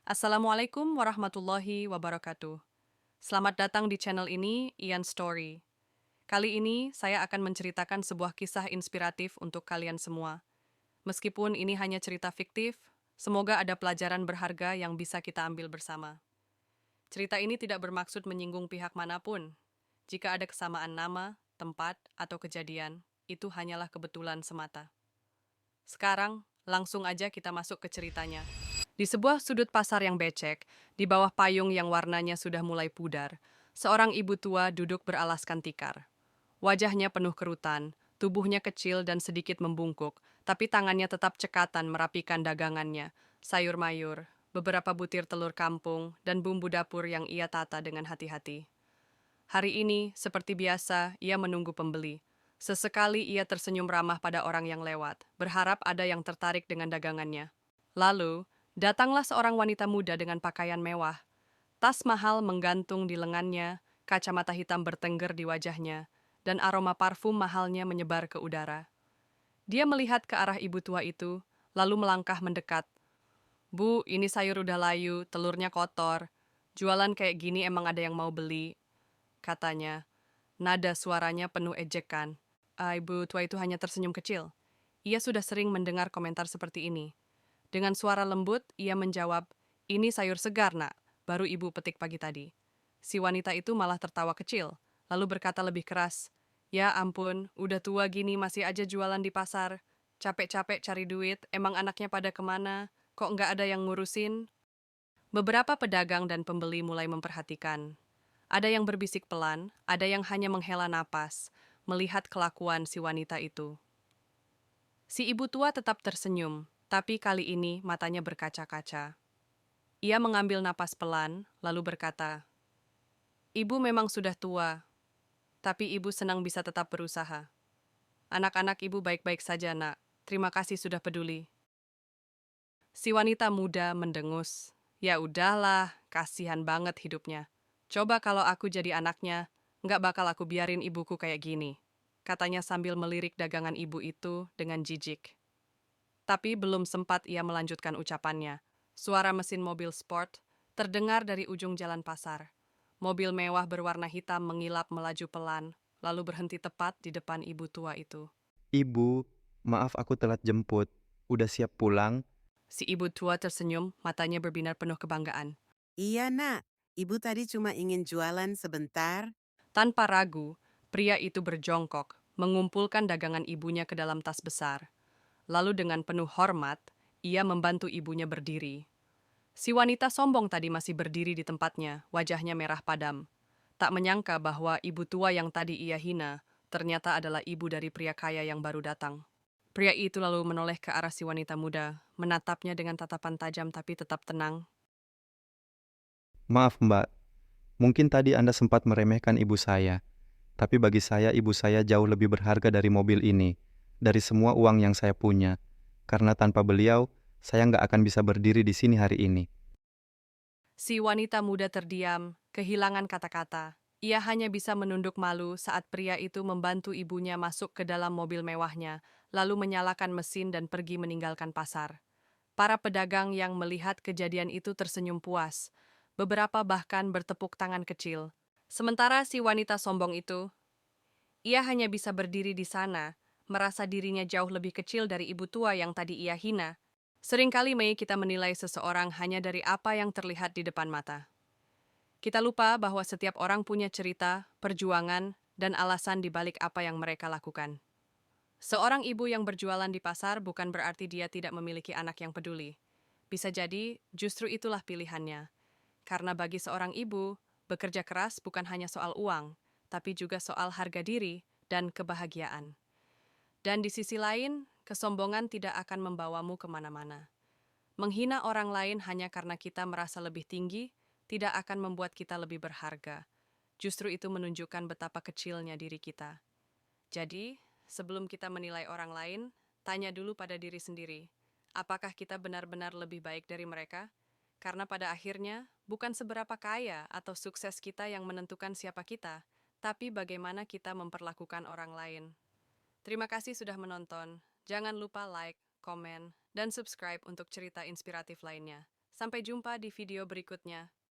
Assalamualaikum warahmatullahi wabarakatuh. Selamat datang di channel ini, Ian Story. Kali ini saya akan menceritakan sebuah kisah inspiratif untuk kalian semua. Meskipun ini hanya cerita fiktif, semoga ada pelajaran berharga yang bisa kita ambil bersama. Cerita ini tidak bermaksud menyinggung pihak manapun. Jika ada kesamaan nama, tempat, atau kejadian, itu hanyalah kebetulan semata. Sekarang, langsung aja kita masuk ke ceritanya. Di sebuah sudut pasar yang becek, di bawah payung yang warnanya sudah mulai pudar, seorang ibu tua duduk beralaskan tikar. Wajahnya penuh kerutan, tubuhnya kecil dan sedikit membungkuk, tapi tangannya tetap cekatan merapikan dagangannya, sayur mayur, beberapa butir telur kampung, dan bumbu dapur yang ia tata dengan hati-hati. Hari ini, seperti biasa, ia menunggu pembeli. Sesekali ia tersenyum ramah pada orang yang lewat, berharap ada yang tertarik dengan dagangannya. Lalu, datanglah seorang wanita muda dengan pakaian mewah. Tas mahal menggantung di lengannya, kacamata hitam bertengger di wajahnya, dan aroma parfum mahalnya menyebar ke udara. Dia melihat ke arah ibu tua itu, lalu melangkah mendekat. "Bu, ini sayur udah layu, telurnya kotor. Jualan kayak gini emang ada yang mau beli," katanya. Nada suaranya penuh ejekan. Ibu tua itu hanya tersenyum kecil. Ia sudah sering mendengar komentar seperti ini. Dengan suara lembut, ia menjawab, "Ini sayur segar, nak. Baru ibu petik pagi tadi." Si wanita itu malah tertawa kecil, lalu berkata lebih keras, "Ya ampun, udah tua gini masih aja jualan di pasar. Capek-capek cari duit, emang anaknya pada kemana? Kok nggak ada yang ngurusin?" Beberapa pedagang dan pembeli mulai memperhatikan. Ada yang berbisik pelan, ada yang hanya menghela napas, melihat kelakuan si wanita itu. Si ibu tua tetap tersenyum, tapi kali ini matanya berkaca-kaca. Ia mengambil napas pelan, lalu berkata, "Ibu memang sudah tua, tapi ibu senang bisa tetap berusaha. Anak-anak ibu baik-baik saja, nak. Terima kasih sudah peduli." Si wanita muda mendengus. "Ya udahlah, kasihan banget hidupnya. Coba kalau aku jadi anaknya, nggak bakal aku biarin ibuku kayak gini," katanya sambil melirik dagangan ibu itu dengan jijik. Tapi belum sempat ia melanjutkan ucapannya. Suara mesin mobil sport terdengar dari ujung jalan pasar. Mobil mewah berwarna hitam mengilap melaju pelan, lalu berhenti tepat di depan ibu tua itu. Ibu, maaf aku telat jemput. Udah siap pulang? Si ibu tua tersenyum, matanya berbinar penuh kebanggaan. Iya, Nak. Ibu tadi cuma ingin jualan sebentar. Tanpa ragu, pria itu berjongkok, mengumpulkan dagangan ibunya ke dalam tas besar. Lalu dengan penuh hormat, ia membantu ibunya berdiri. Si wanita sombong tadi masih berdiri di tempatnya, wajahnya merah padam. Tak menyangka bahwa ibu tua yang tadi ia hina, ternyata adalah ibu dari pria kaya yang baru datang. Pria itu lalu menoleh ke arah si wanita muda, menatapnya dengan tatapan tajam tapi tetap tenang. Maaf Mbak, mungkin tadi Anda sempat meremehkan ibu saya. Tapi bagi saya ibu saya jauh lebih berharga dari mobil ini. Dari semua uang yang saya punya. Karena tanpa beliau, saya nggak akan bisa berdiri di sini hari ini. Si wanita muda terdiam, kehilangan kata-kata. Ia hanya bisa menunduk malu saat pria itu membantu ibunya masuk ke dalam mobil mewahnya, lalu menyalakan mesin dan pergi meninggalkan pasar. Para pedagang yang melihat kejadian itu tersenyum puas. Beberapa bahkan bertepuk tangan kecil. Sementara si wanita sombong itu, ia hanya bisa berdiri di sana, merasa dirinya jauh lebih kecil dari ibu tua yang tadi ia hina. Seringkali kita menilai seseorang hanya dari apa yang terlihat di depan mata. Kita lupa bahwa setiap orang punya cerita, perjuangan, dan alasan di balik apa yang mereka lakukan. Seorang ibu yang berjualan di pasar bukan berarti dia tidak memiliki anak yang peduli. Bisa jadi, justru itulah pilihannya. Karena bagi seorang ibu, bekerja keras bukan hanya soal uang, tapi juga soal harga diri dan kebahagiaan. Dan di sisi lain, kesombongan tidak akan membawamu kemana-mana. Menghina orang lain hanya karena kita merasa lebih tinggi, tidak akan membuat kita lebih berharga. Justru itu menunjukkan betapa kecilnya diri kita. Jadi, sebelum kita menilai orang lain, tanya dulu pada diri sendiri, apakah kita benar-benar lebih baik dari mereka? Karena pada akhirnya, bukan seberapa kaya atau sukses kita yang menentukan siapa kita, tapi bagaimana kita memperlakukan orang lain. Terima kasih sudah menonton. Jangan lupa like, komen, dan subscribe untuk cerita inspiratif lainnya. Sampai jumpa di video berikutnya.